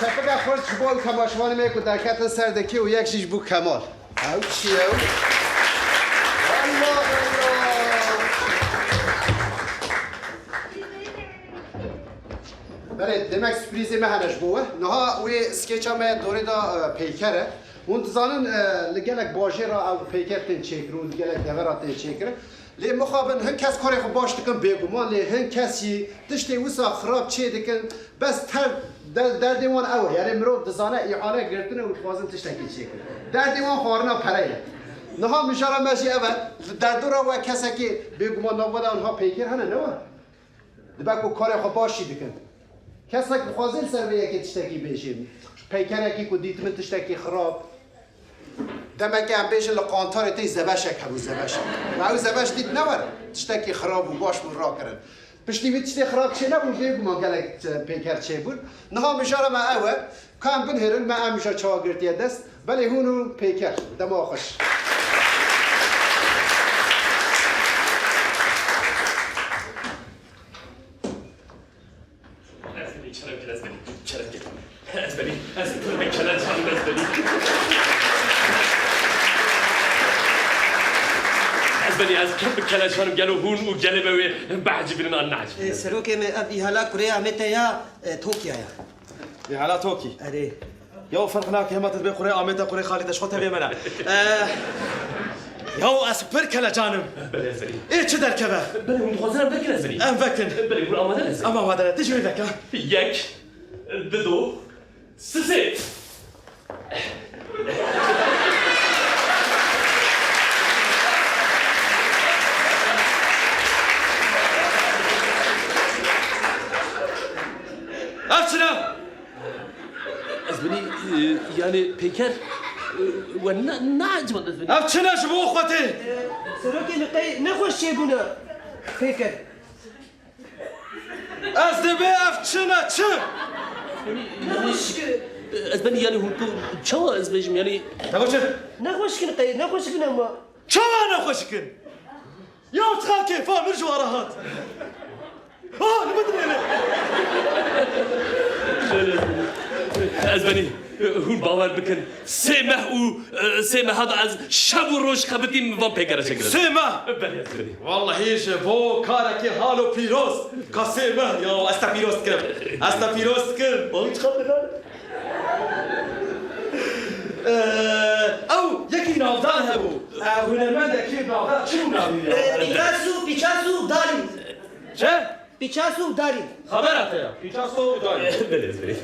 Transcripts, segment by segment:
چپک خورد چوبال کماشوان میکو در کتن سردکی و یک شیش بو کمال او چیه او؟ الله بله دمک سپریزی مهنش بوه نها وی سکیچ همه دوره دا پیکره منتظانن لگلک باجه را او پیکر تن چکرون لگلک دورات تن چکره لی مخابن هن کس کاری خو باش دکن بگمان لی هن کسی تشتی وسا خراب چه دکن بس تر در دیوان اوه یعنی مرو دزانه اعانه گرتنه و خوازن تشتکی چکره در دیوان خارنا پرایه نها مشاره ماشی اول در دورا و کسی که بگمان نبوده اونها پیکر هنه نوه دبکو کاری خو باشی دکن کسی که خوازن سر به یکی تشتکی بیشیم پیکر یکی که دیت من تشتکی خراب دمک هم بیش لقانتار تی زبشک هبو زبشک و او زبش دید نوره تشتکی خراب و باش من را کرد پشتی وی تشتی خراب چه نبود بگو ما گلک پیکر چه بود نها مشاره ما اوه کام بنهرن ما همیشه چاگرتی دست بله هونو پیکر دماغش بني از كم كلاشان قالوا هون وقلبوا بعد بيننا النعج سروكي من ابي هلا كوريا متى يا توكيا يا هلا توكي اري يو فرقناك هما تبي قرية عميتا قرية خالد شخوتها بي منا يو اسبر كلا جانم بلي زري ايه شدر كبا بلي هم خوزنا بكنا زري ام فكن بلي هو امانه زري اما هذا تجي ذاك يك ددو سسيت افشنا ازبني يعني بيكر ونعج ولا ازبني افشنا شبو اخوتي سروكي نقي نخوش شيبونا فكر ازدبي افشنا تش ازبني يعني هم شو ازبني يعني نخوش نخوش نقي نخوش ما شو انا خوشكن يوم تخاكي فاهم رجوا وراهات ها نمدري انا ازبني هون باور بكن سمح هذا از شب و روش خبتي من بيكر شكل سيما بلي ازبني والله هيش بو كاركي هالو بيروس كاسيما يا استا بيروس كم استا بيروس كم والله تخبط او يكي نافدان هبو هنرمند كيف نافدان شنو نافدان بيكاسو داري چه؟ بيكاسو داري خبرته يا بيكاسو داري بلي ازبني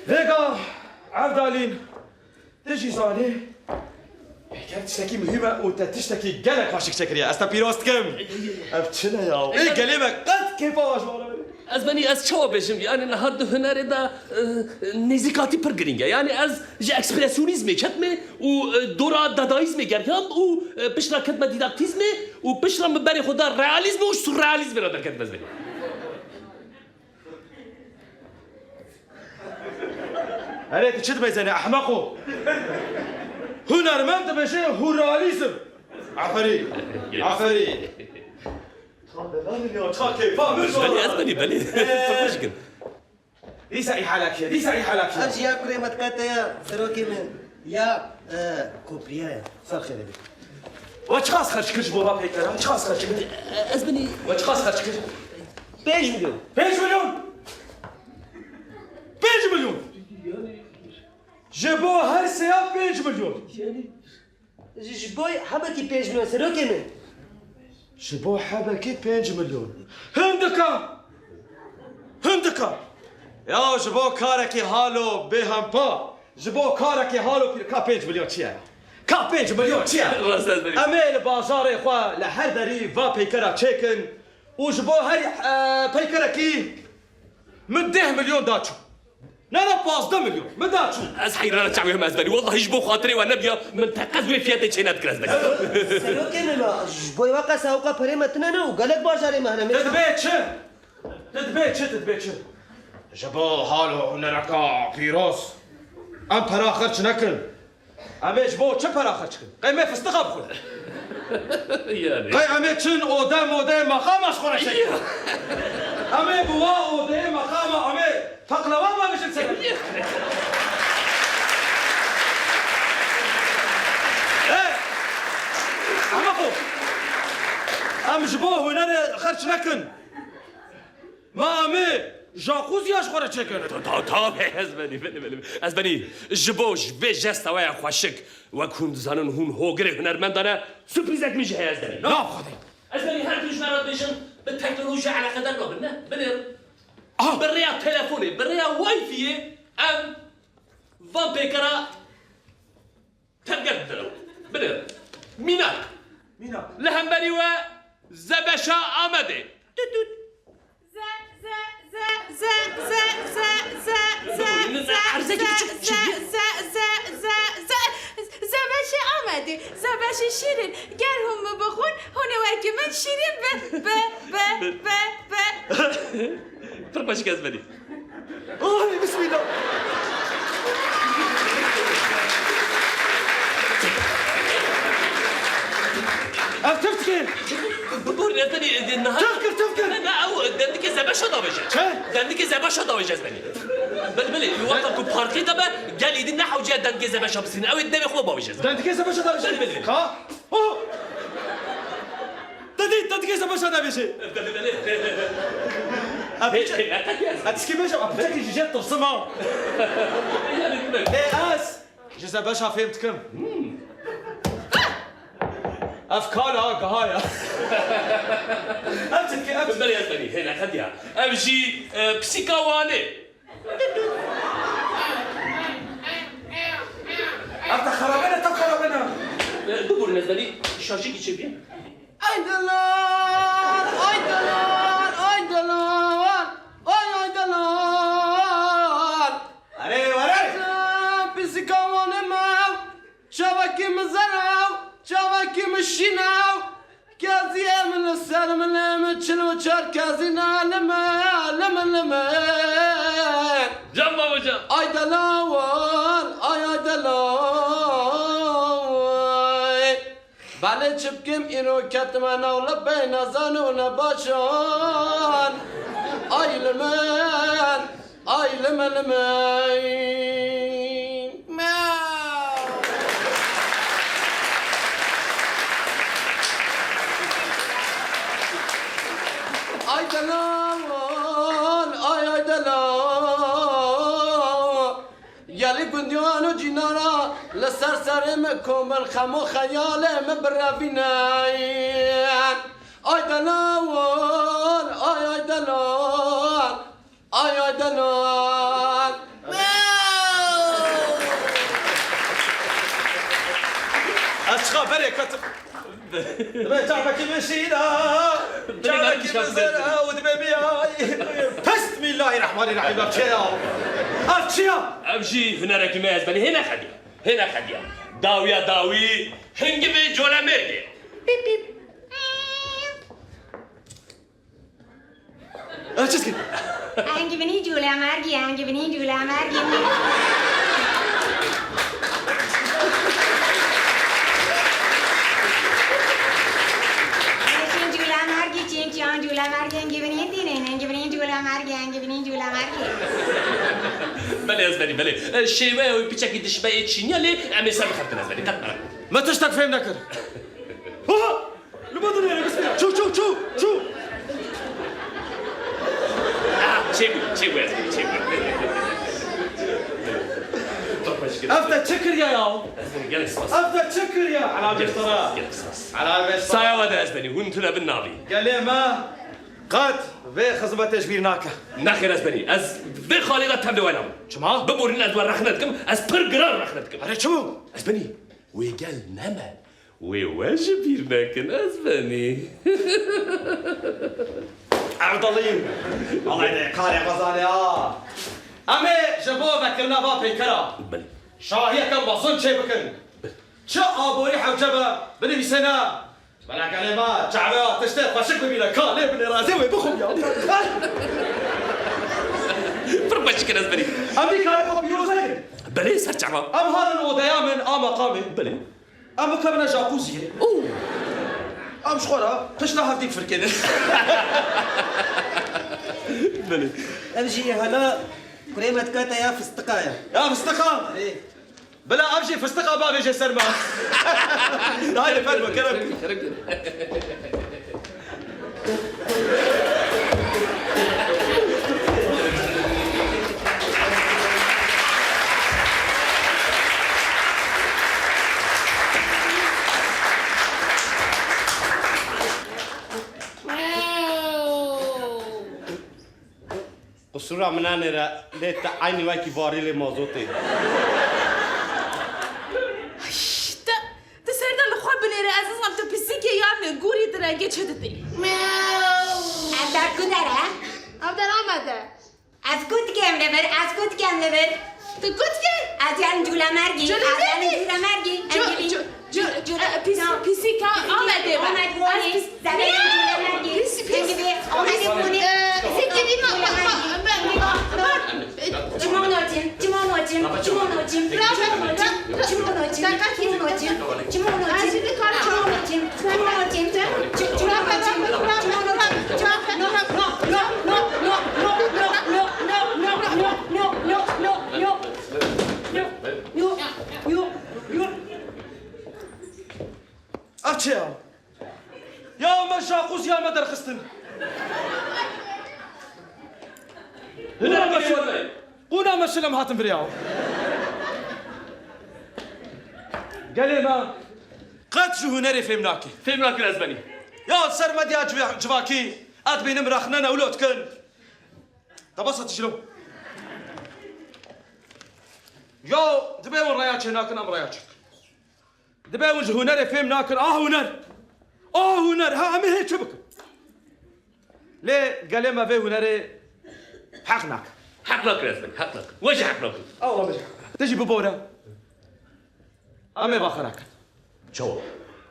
ذيكا عبدالين تجي زاني حكاية تشتكي مهمة وتشتكي قلق واشك شكريا استا بيروست كم ابتشنا يا ايه قلبك قد كيف واش ازبني از شو بشم يعني نهاد هنر دا نزیکاتی پر گرینگه يعني از ج اکسپرسیونیزم چتمه و دورا دادایزم گرکان و پشرا کدم دیداکتیزم و پشرا مبری خدا رئالیسم و سورئالیسم را در کدم ازبنی عليك تشد ميزاني احمقو هنرمند بشي هوراليزم عفري عفري بلي ازبني بلي مشكل دي سعي حالك دي سعي حالك اجي يا كوريا متكاتا يا سروكي من يا كوبريا صار خير بك واش خاص خرج كرش بابا بيكر واش خاص خرج ازبني واش خاص خرج كرش 5 مليون 5 مليون 5 مليون جابوا هاي السيارة 5 مليون جبوي حبكي 5 مليون سروكي من جابوا حبكي 5 مليون هندكا يا جابوا كاركي هالو بهم با جابوا كاركي هالو كا 5 مليون تشيا كا 5 مليون تشيا اميل بازار اخوا لحدري فا بيكرا تشيكن وجابوا هاي بيكركي من 10 مليون داتشو لا باص 2 مليون ما داتشو از حيران تعويهم ازبني والله يجبو خاطري والنبي من تقزوي فياتي تشينات كرازبني سروكي من جبوي واقع ساوقا بريمتنا وقالك بازاري مهنا تدبيت جبو هالو نركا بيروس ام برا خرج نكن ام جبو چه برا خرج كن قيمه فستقب خل يعني قي ام چن اودم مقام اش خورش ام بوا اودم مقام ام فقلوان ما باش نسلم ايه عمقو ام جبوه هنا خرج لكن ما امي جاكوزي اشخورة چکن طبعا از بنی جبوش به جست و خوشک و کند زنان هون هوگره هنرمندانه سپریزک میشه از بنی نه خودی از بنی هر کلش مراد بیشن به تکنولوژی علاقه دار نبود نه بنیر بریا تلفونی بریا وای فیه ام وان پیکرا تبگرد درو بنیر مینا لهم بنی و زبشا آمده زبش آمده زبش شیرین گر هم بخون هونه وکی من شیرین فرماشی که از بنی بسم الله افتفت كين بقول يا بني النهار تفكر لا او دندك زباشا داوجه چه؟ دندك زباشا داوجه از بني بله الوقت کو پارکی دبا گل ایدی نحو جا دندك زباشا بسین او دم خو باوجه ده انت كيسه باش هذا بله. ها اوه ده انت كيسه باش هذا بشي هتسكي باش ابتكي جيت تبصمه ايه اس جزا باشا فهمتكم افكار هاي امسك بله از بني هنا خديها امشي بسيكاواني انت خرابنا بقول از بني شاشي کی چه بیا Ay dalan, ay dalan, ay dalan, ay dalan. علي Psikavanı mav, çavakimi zarav, çavakimi şinav. Kaziyemin serminem, çilvi çar kazina leme. جنب باوجه Ay dalan, ay dalan. بله چپکم اینو کتمن اولا بین زنون باشان آیلمن ay دلان ay دلان یالی گندیانو جینارا لسر سرم کمل خمو خیالم براویناین آی دلان آی دلان آی دلان اشخا بركة تعبك مشينا تعبك مزرعة ودبيبياي بسم الله الرحمن الرحيم أفشيا امشي هنرك ما از بني هنا خديها داوي هنگ به جولا مرگه چسكي Anche veni giù le amarghe, anche veni giù le amarghe. بله از بني بله شیوه و پیچکی دشبه چینی لی امی سر بخفتن از بني قطعا ما تشتاق فهم نكر لما دنيا بسم الله شو چه بو از بني چه بو أفضل شكر يا ياو گلک سپاس أفضل شكر يا على بشترا گلک سپاس على بشترا سایه واده از بني هون تونه بالنابي قال لي ما قد في خزمة تجبير ناكا نخیر از بني از في خالقه تم دوانم شما؟ ببورین از ور رخنتكم از پر قرار رخنتكم أريد شو؟ از بني ويقال نما وواجب يرناكن از بني عبدالين الله يديك قاري غزالي أمي جبوه ذكرنا بابي كرا بله شاهية كم بصن شي بكن شا أبوري حوجبة بني سنة بلا كلمات شعبيات تشتاق فشك ببينا كالي بني رازيوي بخم يا فرمش كن از بني أمي كالي بخم يوزي بله سر چعبا أم هارن وديامن أم قامي بله أم كمنا جاكوزي أم شخورة تشنا هفديك فركين بله امشي هلا كريمة كاتا يا فستقايا. يا فستقة ايه بلا ابشي فستقة بابي جي سرما. هاي الفرمة كرم. قصورا منانه را لیت عینی وای کی واری لی موضوعی تسرد الخواب بنيرة أساسا تبسيكي يعني قوري تراجع شدتي Abdar kudara? أبدأ رامده Askut kem lever, askut kem lever. تقول كي Azyan jula mergi, azyan jula mergi. بيسيكا آمده Ahmet Moni, zaten jula mergi. Engibi, Ahmet Moni. Çimonoçim, çimonoçim, çimonoçim, çimonoçim, çimonoçim, çimonoçim, çimonoçim, ابشي يا ما شاقوس يا ما درخستن. هنا مشوي قونا مشلم هاتم برياو. قال ما قد شو هنري فهمناكي. فهمناك الأزباني يا سر مدي جواكي ادبي نمرخنا ولوت كن. تبسط شلو. يو دبي ون رياك هناك ام رياك. دبي ون هنري فهمناك هنر. هنر ها عمي هيك شبك. ليه قال ما في هنري حقناك. حقناك الأزباني حقناك وجه حقناك الله بجح. تجي ببورة. أمي باخراك. شو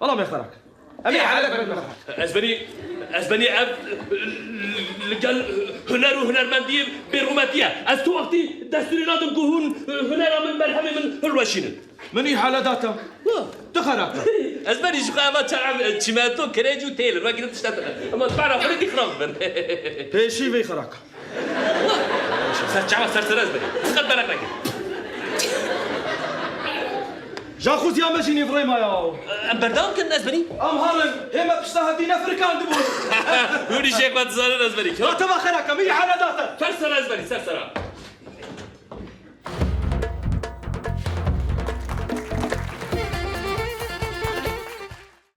والله ما يخراك. أمي على بالك أزباني قال هنر وهنر مندير بروماتيا أستو وقتي دستوري نادم كهون هنر من مرحبا من الوشين مني حالة داتا. تخراك. أزباني شو قاعد تعمل تشماتو كريجو تيلر ما قدرت تشتغل أما تعرف فريدي خراب بيشي في خراك. سر أزباني خد بالك لكن جاخوز يا مجيني فريما يا. بردان كان أزباني أم هارن هما بشتهدي نفركان دبور. هوني شيخ ما تزال أزباني لا تبا خراك مي حالة داتا. سر أزباني سر